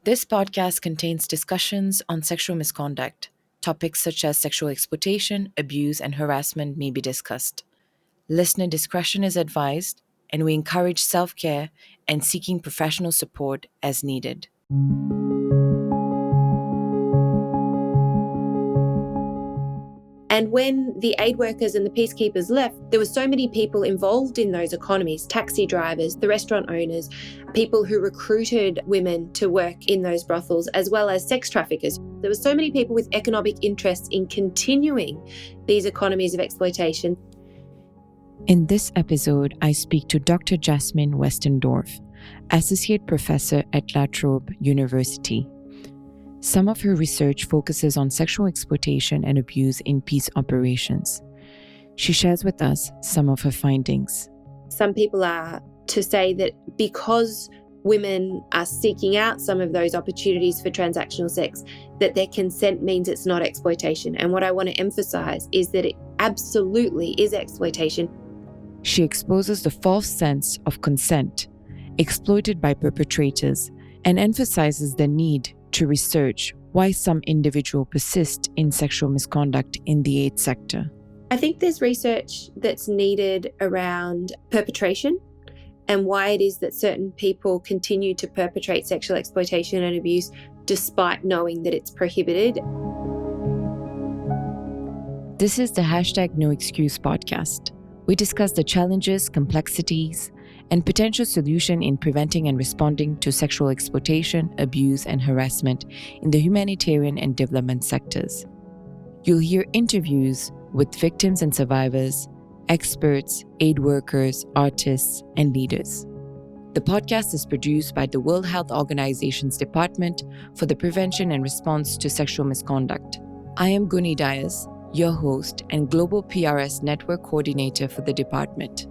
This podcast contains discussions on sexual misconduct. Topics such as sexual exploitation, abuse, and harassment may be discussed. Listener discretion is advised, and we encourage self-care and seeking professional support as needed. And when the aid workers and the peacekeepers left, there were so many people involved in those economies, taxi drivers, the restaurant owners, people who recruited women to work in those brothels, as well as sex traffickers. There were so many people with economic interests in continuing these economies of exploitation. In this episode, I speak to Dr. Jasmine Westendorf, Associate Professor at Trobe University. Some of her research focuses on sexual exploitation and abuse in peace operations. She shares with us some of her findings. Some people are to say that because women are seeking out some of those opportunities for transactional sex, that their consent means it's not exploitation. And what I want to emphasize is that it absolutely is exploitation. She exposes the false sense of consent exploited by perpetrators and emphasizes the need to research why some individuals persist in sexual misconduct in the aid sector. I think there's research that's needed around perpetration and why it is that certain people continue to perpetrate sexual exploitation and abuse despite knowing that it's prohibited. This is the #NoExcuse podcast. We discuss the challenges, complexities, and potential solution in preventing and responding to sexual exploitation, abuse, and harassment in the humanitarian and development sectors. You'll hear interviews with victims and survivors, experts, aid workers, artists, and leaders. The podcast is produced by the World Health Organization's Department for the Prevention and Response to Sexual Misconduct. I am Guni Dias, your host and Global PRS Network Coordinator for the department.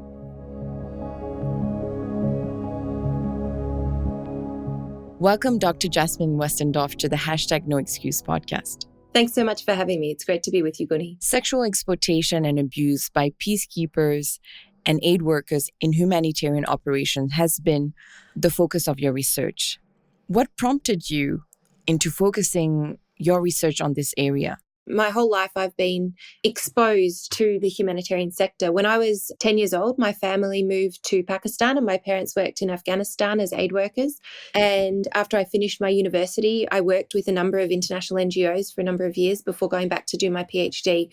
Welcome, Dr. Jasmine Westendorf, to the #NoExcuse podcast. Thanks so much for having me. It's great to be with you, Guni. Sexual exploitation and abuse by peacekeepers and aid workers in humanitarian operations has been the focus of your research. What prompted you into focusing your research on this area? My whole life, I've been exposed to the humanitarian sector. When I was 10 years old, my family moved to Pakistan and my parents worked in Afghanistan as aid workers. And after I finished my university, I worked with a number of international NGOs for a number of years before going back to do my PhD.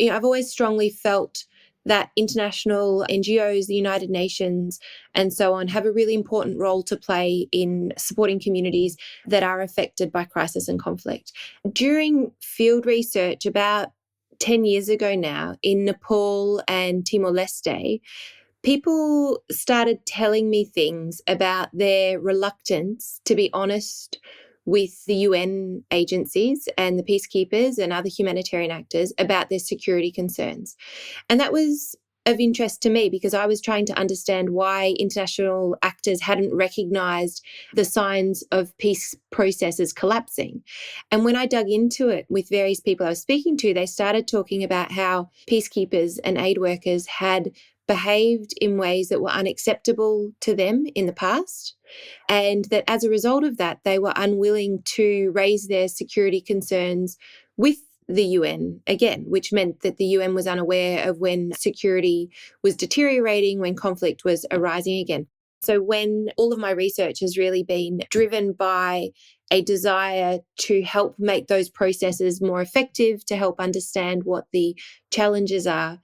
I've always strongly felt that international NGOs, the United Nations, and so on, have a really important role to play in supporting communities that are affected by crisis and conflict. During field research about 10 years ago now in Nepal and Timor-Leste, people started telling me things about their reluctance to be honest with the UN agencies and the peacekeepers and other humanitarian actors about their security concerns. And that was of interest to me because I was trying to understand why international actors hadn't recognised the signs of peace processes collapsing. And when I dug into it with various people I was speaking to, they started talking about how peacekeepers and aid workers had behaved in ways that were unacceptable to them in the past, and that as a result of that, they were unwilling to raise their security concerns with the UN again, which meant that the UN was unaware of when security was deteriorating, when conflict was arising again. So when all of my research has really been driven by a desire to help make those processes more effective, to help understand what the challenges are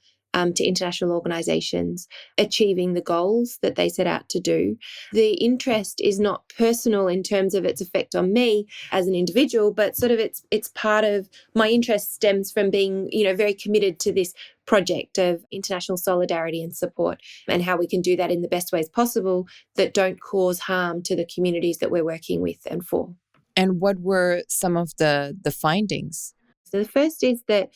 to international organisations achieving the goals that they set out to do. The interest is not personal in terms of its effect on me as an individual, but sort of it's part of my interest stems from being, very committed to this project of international solidarity and support and how we can do that in the best ways possible that don't cause harm to the communities that we're working with and for. And what were some of the findings? So the first is that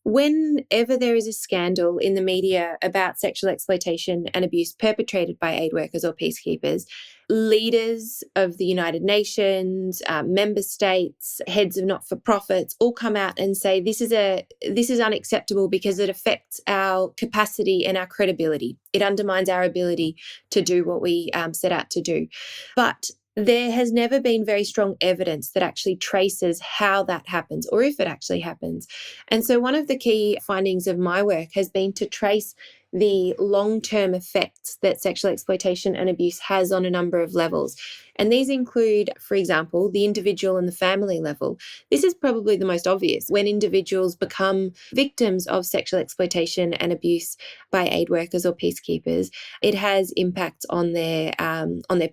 whenever there is a scandal in the media about sexual exploitation and abuse perpetrated by aid workers or peacekeepers, leaders of the United Nations, member states, heads of not-for-profits all come out and say this is unacceptable because it affects our capacity and our credibility. It undermines our ability to do what we set out to do. But there has never been very strong evidence that actually traces how that happens or if it actually happens. And so one of the key findings of my work has been to trace the long-term effects that sexual exploitation and abuse has on a number of levels. And these include, for example, the individual and the family level. This is probably the most obvious. When individuals become victims of sexual exploitation and abuse by aid workers or peacekeepers, it has impacts on their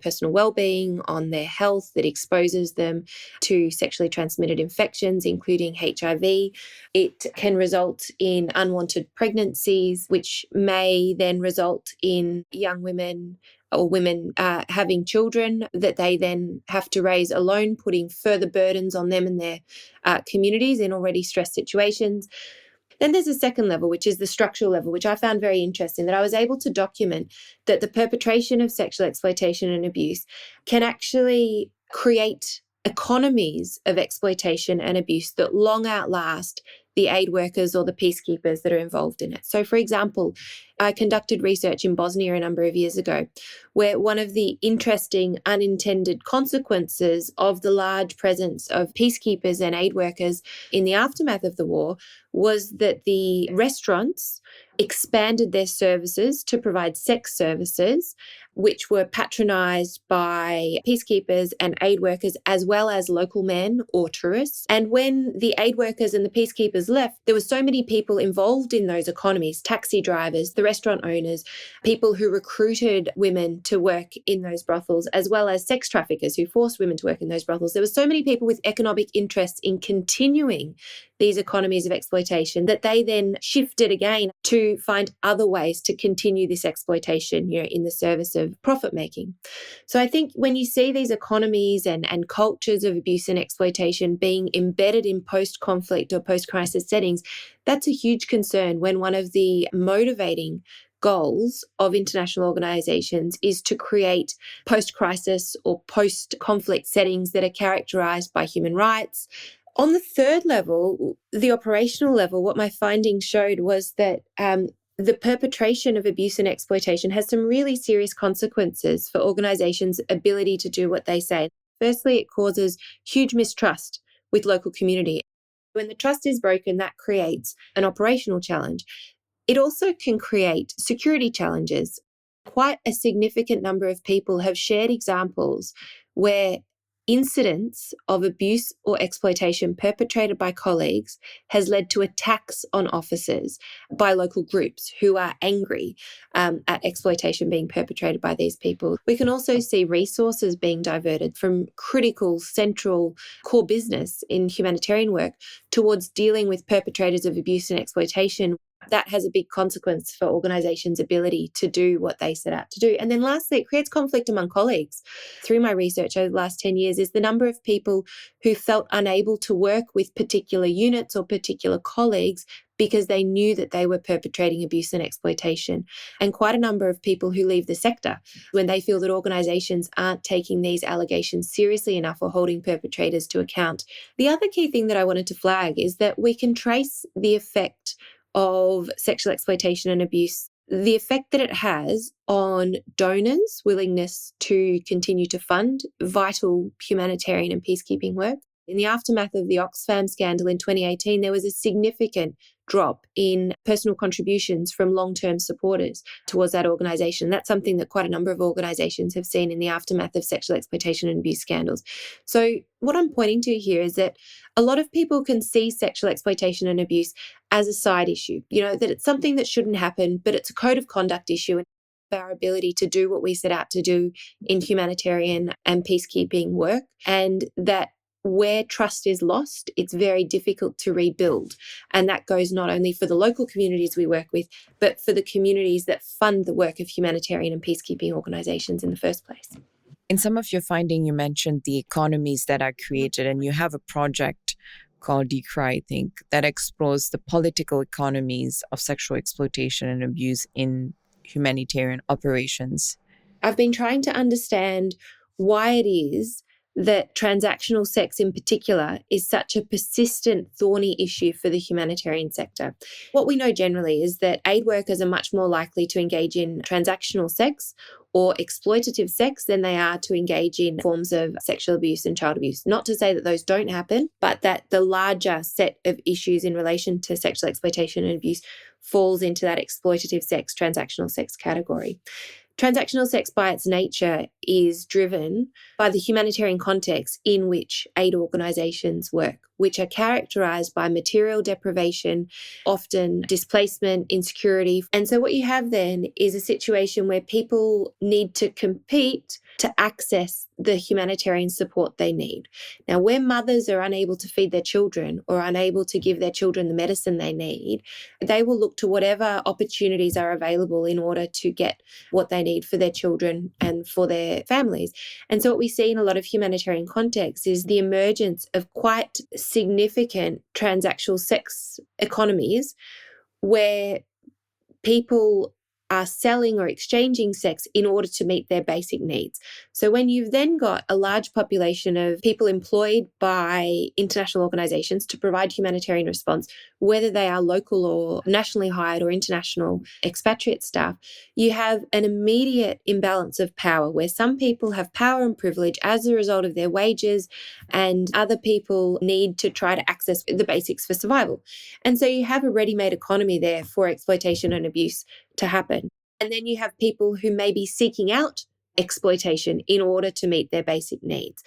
personal well-being, on their health. That exposes them to sexually transmitted infections, including HIV. It can result in unwanted pregnancies, which may then result in young women or women having children that they then have to raise alone, putting further burdens on them and their communities in already stressed situations. Then there's a second level, which is the structural level, which I found very interesting, that I was able to document that the perpetration of sexual exploitation and abuse can actually create economies of exploitation and abuse that long outlast the aid workers or the peacekeepers that are involved in it. So, for example, I conducted research in Bosnia a number of years ago, where one of the interesting unintended consequences of the large presence of peacekeepers and aid workers in the aftermath of the war was that the restaurants expanded their services to provide sex services, which were patronised by peacekeepers and aid workers, as well as local men or tourists. And when the aid workers and the peacekeepers left, there were so many people involved in those economies: taxi drivers, the restaurant owners, people who recruited women to work in those brothels, as well as sex traffickers who forced women to work in those brothels. There were so many people with economic interests in continuing these economies of exploitation that they then shifted again to find other ways to continue this exploitation, in the service of profit making. So I think when you see these economies and cultures of abuse and exploitation being embedded in post-conflict or post-crisis settings, that's a huge concern when one of the motivating goals of international organizations is to create post-crisis or post-conflict settings that are characterized by human rights. On the third level, the operational level, what my findings showed was that the perpetration of abuse and exploitation has some really serious consequences for organizations' ability to do what they say. Firstly, it causes huge mistrust with local community. When the trust is broken, that creates an operational challenge. It also can create security challenges. Quite a significant number of people have shared examples where incidents of abuse or exploitation perpetrated by colleagues has led to attacks on officers by local groups who are angry at exploitation being perpetrated by these people. We can also see resources being diverted from critical, central core business in humanitarian work towards dealing with perpetrators of abuse and exploitation. That has a big consequence for organizations' ability to do what they set out to do. And then lastly, it creates conflict among colleagues. Through my research over the last 10 years is the number of people who felt unable to work with particular units or particular colleagues because they knew that they were perpetrating abuse and exploitation. And quite a number of people who leave the sector when they feel that organizations aren't taking these allegations seriously enough or holding perpetrators to account. The other key thing that I wanted to flag is that we can trace the effect of sexual exploitation and abuse, the effect that it has on donors' willingness to continue to fund vital humanitarian and peacekeeping work. In the aftermath of the Oxfam scandal in 2018, there was a significant drop in personal contributions from long-term supporters towards that organisation. That's something that quite a number of organisations have seen in the aftermath of sexual exploitation and abuse scandals. So what I'm pointing to here is that a lot of people can see sexual exploitation and abuse as a side issue, that it's something that shouldn't happen, but it's a code of conduct issue and our ability to do what we set out to do in humanitarian and peacekeeping work, and that where trust is lost, it's very difficult to rebuild. And that goes not only for the local communities we work with, but for the communities that fund the work of humanitarian and peacekeeping organizations in the first place. In some of your finding, you mentioned the economies that are created, and you have a project called Decry, I think, that explores the political economies of sexual exploitation and abuse in humanitarian operations. I've been trying to understand why it is that transactional sex in particular is such a persistent, thorny issue for the humanitarian sector. What we know generally is that aid workers are much more likely to engage in transactional sex or exploitative sex than they are to engage in forms of sexual abuse and child abuse. Not to say that those don't happen, but that the larger set of issues in relation to sexual exploitation and abuse falls into that exploitative sex, transactional sex category. Transactional sex by its nature is driven by the humanitarian context in which aid organisations work, which are characterised by material deprivation, often displacement, insecurity. And so what you have then is a situation where people need to compete to access the humanitarian support they need. Now, where mothers are unable to feed their children or unable to give their children the medicine they need, they will look to whatever opportunities are available in order to get what they need for their children and for their families. And so what we see in a lot of humanitarian contexts is the emergence of quite significant transactional sex economies where people are selling or exchanging sex in order to meet their basic needs. So when you've then got a large population of people employed by international organisations to provide humanitarian response, whether they are local or nationally hired or international expatriate staff, you have an immediate imbalance of power where some people have power and privilege as a result of their wages and other people need to try to access the basics for survival. And so you have a ready-made economy there for exploitation and abuse to happen. And then you have people who may be seeking out exploitation in order to meet their basic needs.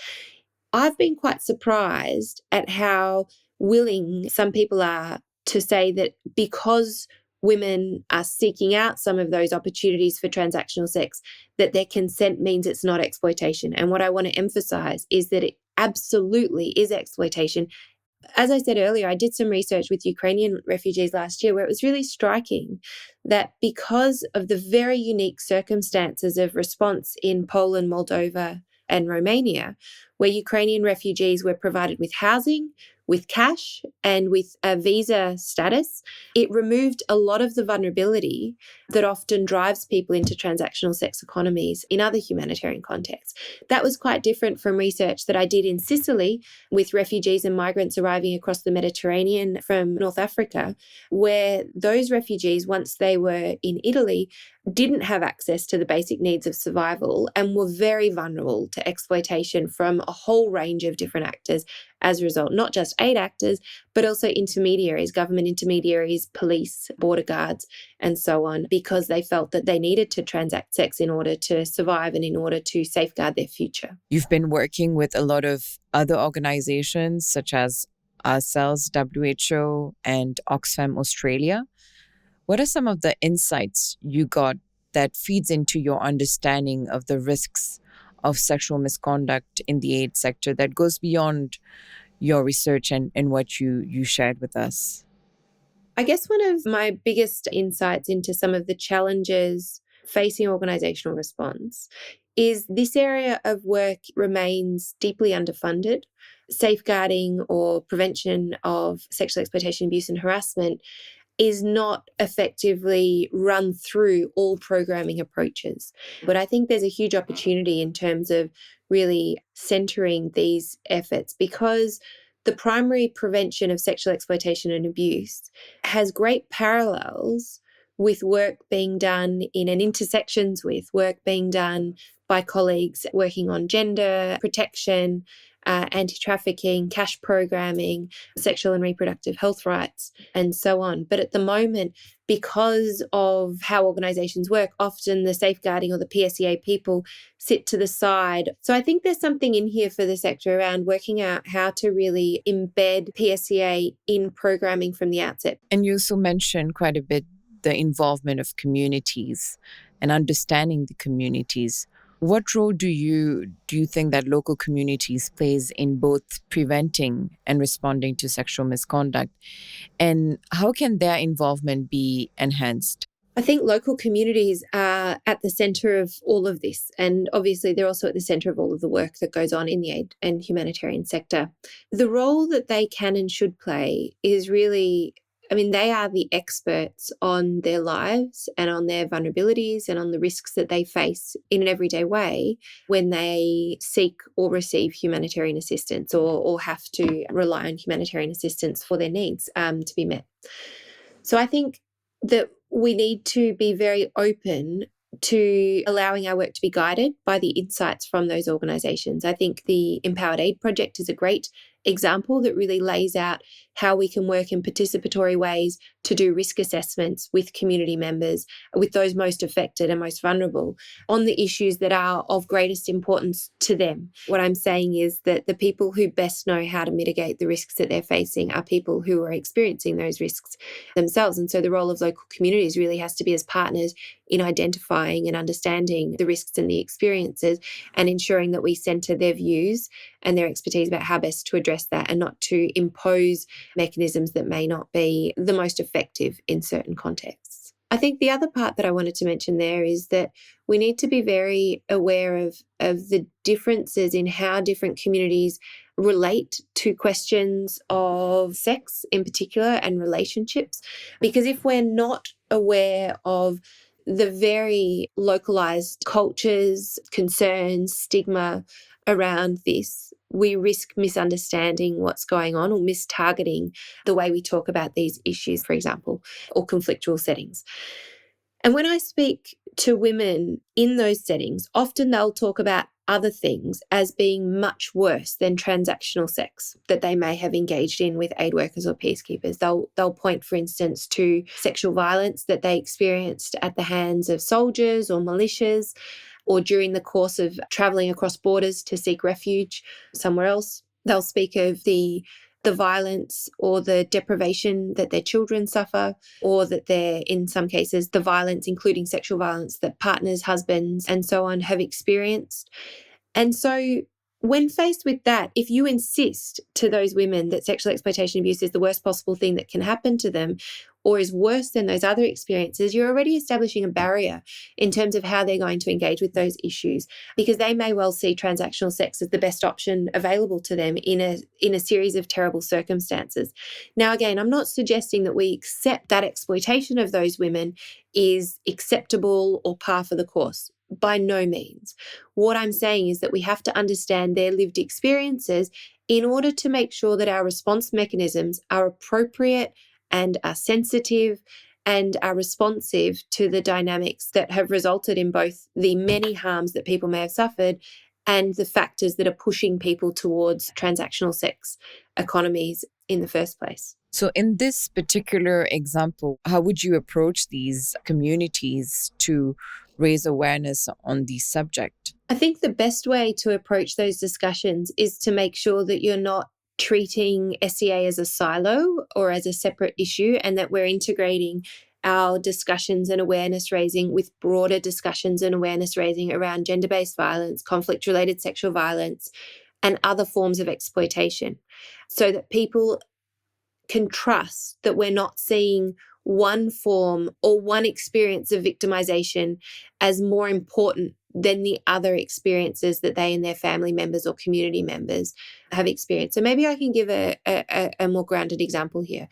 I've been quite surprised at how willing some people are to say that because women are seeking out some of those opportunities for transactional sex, that their consent means it's not exploitation. And what I want to emphasize is that it absolutely is exploitation. As I said earlier, I did some research with Ukrainian refugees last year where it was really striking that because of the very unique circumstances of response in Poland, Moldova, and Romania, where Ukrainian refugees were provided with housing, with cash, and with a visa status, it removed a lot of the vulnerability that often drives people into transactional sex economies in other humanitarian contexts. That was quite different from research that I did in Sicily with refugees and migrants arriving across the Mediterranean from North Africa, where those refugees, once they were in Italy, didn't have access to the basic needs of survival and were very vulnerable to exploitation from a whole range of different actors as a result, not just aid actors, but also intermediaries, government intermediaries, police, border guards, and so on, because they felt that they needed to transact sex in order to survive and in order to safeguard their future. You've been working with a lot of other organizations such as ourselves, WHO, and Oxfam Australia. What are some of the insights you got that feeds into your understanding of the risks of sexual misconduct in the aid sector that goes beyond your research and what you shared with us? I guess one of my biggest insights into some of the challenges facing organisational response is this area of work remains deeply underfunded. Safeguarding or prevention of sexual exploitation, abuse and harassment is not effectively run through all programming approaches. But I think there's a huge opportunity in terms of really centering these efforts because the primary prevention of sexual exploitation and abuse has great parallels with work being done in and intersections with work being done by colleagues working on gender protection, anti-trafficking, cash programming, sexual and reproductive health rights, and so on. But at the moment, because of how organisations work, often the safeguarding or the PSEA people sit to the side. So I think there's something in here for the sector around working out how to really embed PSEA in programming from the outset. And you also mentioned quite a bit the involvement of communities and understanding the communities. What role do you think that local communities plays in both preventing and responding to sexual misconduct? And how can their involvement be enhanced? I think local communities are at the centre of all of this. And obviously, they're also at the centre of all of the work that goes on in the aid and humanitarian sector. The role that they can and should play is really I mean, they are the experts on their lives and on their vulnerabilities and on the risks that they face in an everyday way when they seek or receive humanitarian assistance or have to rely on humanitarian assistance for their needs to be met. So I think that we need to be very open to allowing our work to be guided by the insights from those organisations. I think the Empowered Aid Project is a great example that really lays out how we can work in participatory ways to do risk assessments with community members, with those most affected and most vulnerable, on the issues that are of greatest importance to them. What I'm saying is that the people who best know how to mitigate the risks that they're facing are people who are experiencing those risks themselves. And so the role of local communities really has to be as partners in identifying and understanding the risks and the experiences and ensuring that we centre their views and their expertise about how best to address that and not to impose mechanisms that may not be the most effective in certain contexts. I think the other part that I wanted to mention there is that we need to be very aware of the differences in how different communities relate to questions of sex in particular and relationships. Because if we're not aware of the very localized cultures, concerns, stigma around this, we risk misunderstanding what's going on or mistargeting the way we talk about these issues, for example, or conflictual settings. And when I speak to women in those settings, often they'll talk about other things as being much worse than transactional sex that they may have engaged in with aid workers or peacekeepers. They'll point, for instance, to sexual violence that they experienced at the hands of soldiers or militias, or during the course of travelling across borders to seek refuge somewhere else. They'll speak of the violence or the deprivation that their children suffer, or that they're, in some cases, the violence, including sexual violence, that partners, husbands, and so on have experienced. And so when faced with that, if you insist to those women that sexual exploitation abuse is the worst possible thing that can happen to them, or is worse than those other experiences, you're already establishing a barrier in terms of how they're going to engage with those issues, because they may well see transactional sex as the best option available to them in a series of terrible circumstances. Now, again, I'm not suggesting that we accept that exploitation of those women is acceptable or par for the course. By no means. What I'm saying is that we have to understand their lived experiences in order to make sure that our response mechanisms are appropriate and are sensitive and are responsive to the dynamics that have resulted in both the many harms that people may have suffered and the factors that are pushing people towards transactional sex economies in the first place. So in this particular example, how would you approach these communities to raise awareness on the subject? I think the best way to approach those discussions is to make sure that you're not treating SEA as a silo or as a separate issue, and that we're integrating our discussions and awareness raising with broader discussions and awareness raising around gender-based violence, conflict-related sexual violence, and other forms of exploitation, so that people can trust that we're not seeing one form or one experience of victimization as more important than the other experiences that they and their family members or community members have experienced. So maybe I can give a more grounded example here.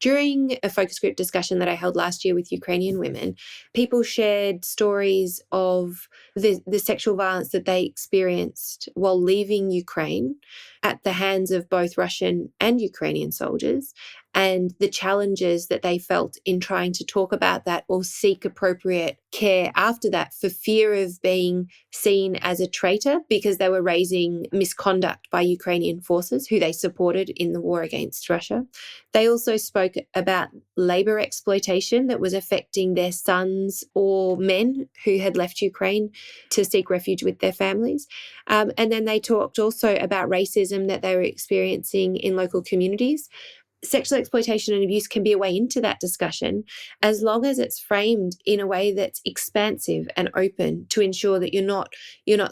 During a focus group discussion that I held last year with Ukrainian women, people shared stories of the sexual violence that they experienced while leaving Ukraine at the hands of both Russian and Ukrainian soldiers, and the challenges that they felt in trying to talk about that or seek appropriate care after that for fear of being seen as a traitor because they were raising misconduct by Ukrainian forces who they supported in the war against Russia. They also spoke about labour exploitation that was affecting their sons or men who had left Ukraine to seek refuge with their families. And then they talked also about racism that they were experiencing in local communities. Sexual exploitation and abuse can be a way into that discussion as long as it's framed in a way that's expansive and open to ensure that you're not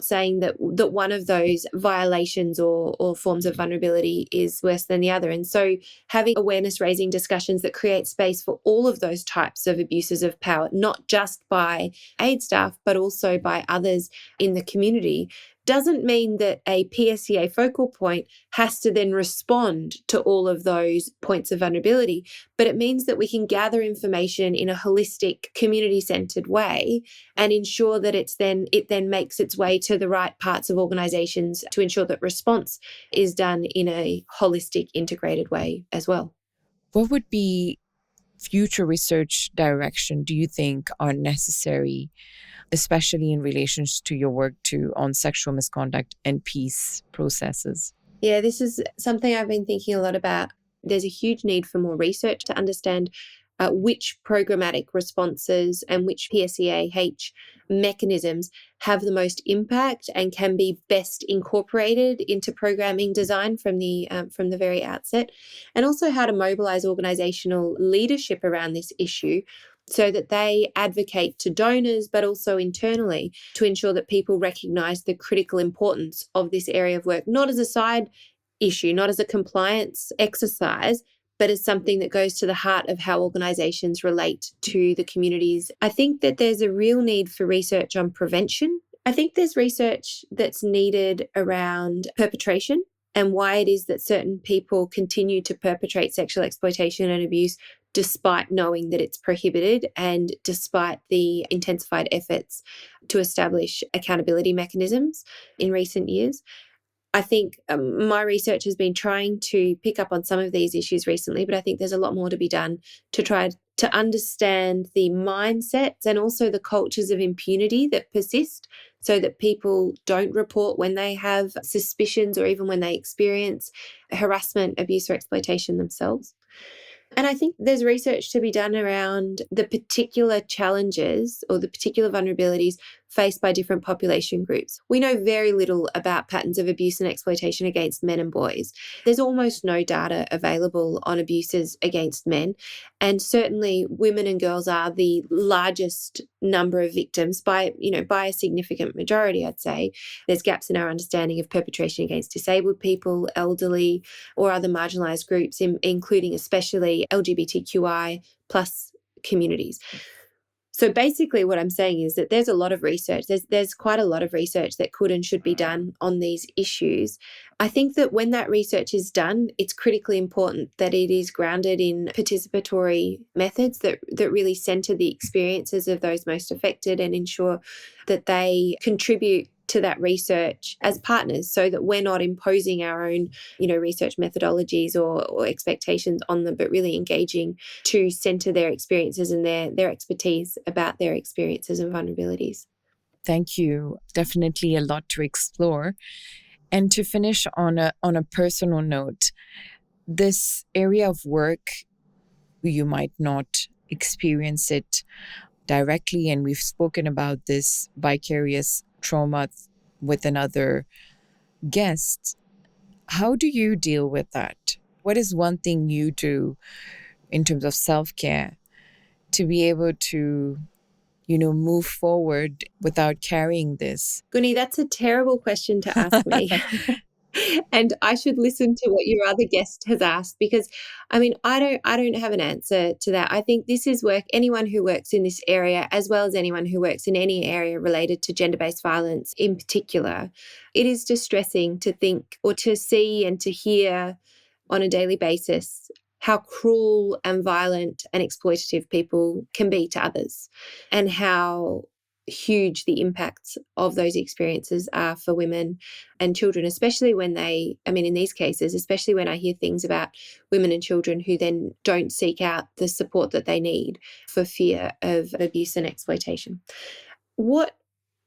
saying that one of those violations or forms of vulnerability is worse than the other. And so having awareness raising discussions that create space for all of those types of abuses of power, not just by aid staff, but also by others in the community, doesn't mean that a PSCA focal point has to then respond to all of those points of vulnerability, but it means that we can gather information in a holistic, community-centered way and ensure that it then makes its way to the right parts of organizations to ensure that response is done in a holistic, integrated way as well. What would be future research direction do you think are necessary, especially in relation to your work on sexual misconduct and peace processes? Yeah, this is something I've been thinking a lot about. There's a huge need for more research to understand which programmatic responses and which PSEAH mechanisms have the most impact and can be best incorporated into programming design from the very outset, and also how to mobilize organizational leadership around this issue so that they advocate to donors, but also internally to ensure that people recognize the critical importance of this area of work, not as a side issue, not as a compliance exercise, but as something that goes to the heart of how organizations relate to the communities. I think that there's a real need for research on prevention. I think there's research that's needed around perpetration and why it is that certain people continue to perpetrate sexual exploitation and abuse despite knowing that it's prohibited and despite the intensified efforts to establish accountability mechanisms in recent years. I think my research has been trying to pick up on some of these issues recently, but I think there's a lot more to be done to try to understand the mindsets and also the cultures of impunity that persist so that people don't report when they have suspicions or even when they experience harassment, abuse, or exploitation themselves. And I think there's research to be done around the particular challenges or the particular vulnerabilities faced by different population groups. We know very little about patterns of abuse and exploitation against men and boys. There's almost no data available on abuses against men. And certainly women and girls are the largest number of victims by a significant majority, I'd say. There's gaps in our understanding of perpetration against disabled people, elderly, or other marginalised groups, including especially LGBTQI plus communities. So basically what I'm saying is that there's a lot of research. There's quite a lot of research that could and should be done on these issues. I think that when that research is done, it's critically important that it is grounded in participatory methods that really centre the experiences of those most affected and ensure that they contribute to that research as partners so that we're not imposing our own, research methodologies or expectations on them, but really engaging to centre their experiences and their expertise about their experiences and vulnerabilities. Thank you. Definitely a lot to explore. And to finish on a personal note, this area of work, you might not experience it directly, and we've spoken about this vicarious trauma with another guest. How do you deal with that? What is one thing you do in terms of self-care to be able to, move forward without carrying this? Guni, that's a terrible question to ask me. And I should listen to what your other guest has asked because, I don't have an answer to that. I think this is work, anyone who works in this area, as well as anyone who works in any area related to gender-based violence in particular, it is distressing to think or to see and to hear on a daily basis how cruel and violent and exploitative people can be to others and how huge the impacts of those experiences are for women and children, especially when in these cases, especially when I hear things about women and children who then don't seek out the support that they need for fear of abuse and exploitation. What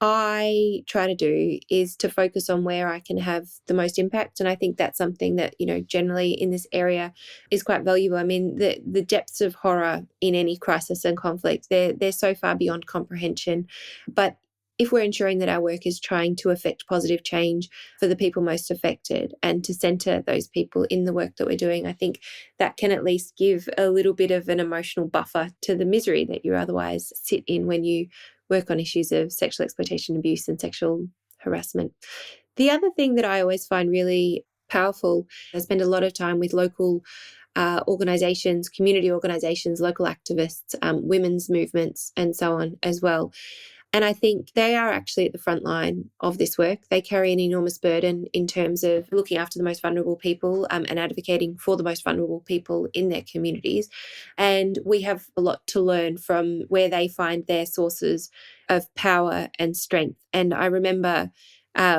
I try to do is to focus on where I can have the most impact. And I think that's something that, generally in this area is quite valuable. The depths of horror in any crisis and conflict, they're so far beyond comprehension. But if we're ensuring that our work is trying to affect positive change for the people most affected and to centre those people in the work that we're doing, I think that can at least give a little bit of an emotional buffer to the misery that you otherwise sit in when you work on issues of sexual exploitation, abuse, and sexual harassment. The other thing that I always find really powerful, I spend a lot of time with local organisations, community organisations, local activists, women's movements, and so on as well. And I think they are actually at the front line of this work. They carry an enormous burden in terms of looking after the most vulnerable people and advocating for the most vulnerable people in their communities. And we have a lot to learn from where they find their sources of power and strength. And I remember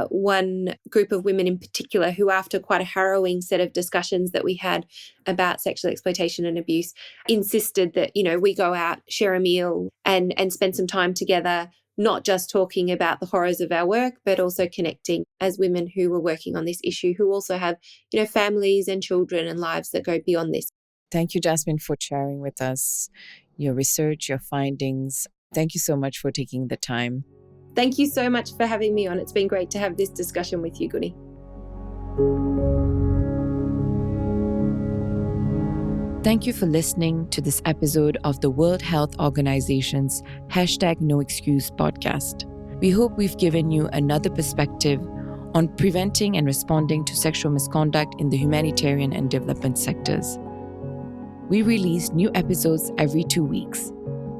one group of women in particular who, after quite a harrowing set of discussions that we had about sexual exploitation and abuse, insisted that, we go out, share a meal and spend some time together, not just talking about the horrors of our work, but also connecting as women who were working on this issue, who also have, families and children and lives that go beyond this. Thank you, Jasmine, for sharing with us your research, your findings. Thank you so much for taking the time. Thank you so much for having me on. It's been great to have this discussion with you, Guni. Thank you for listening to this episode of the World Health Organization's #NoExcuse podcast. We hope we've given you another perspective on preventing and responding to sexual misconduct in the humanitarian and development sectors. We release new episodes every 2 weeks.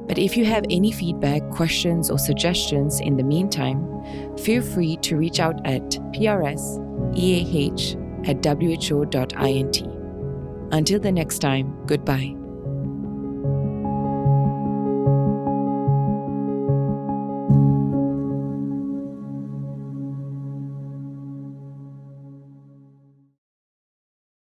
But if you have any feedback, questions, or suggestions in the meantime, feel free to reach out at prseah@who.int. Until the next time, goodbye.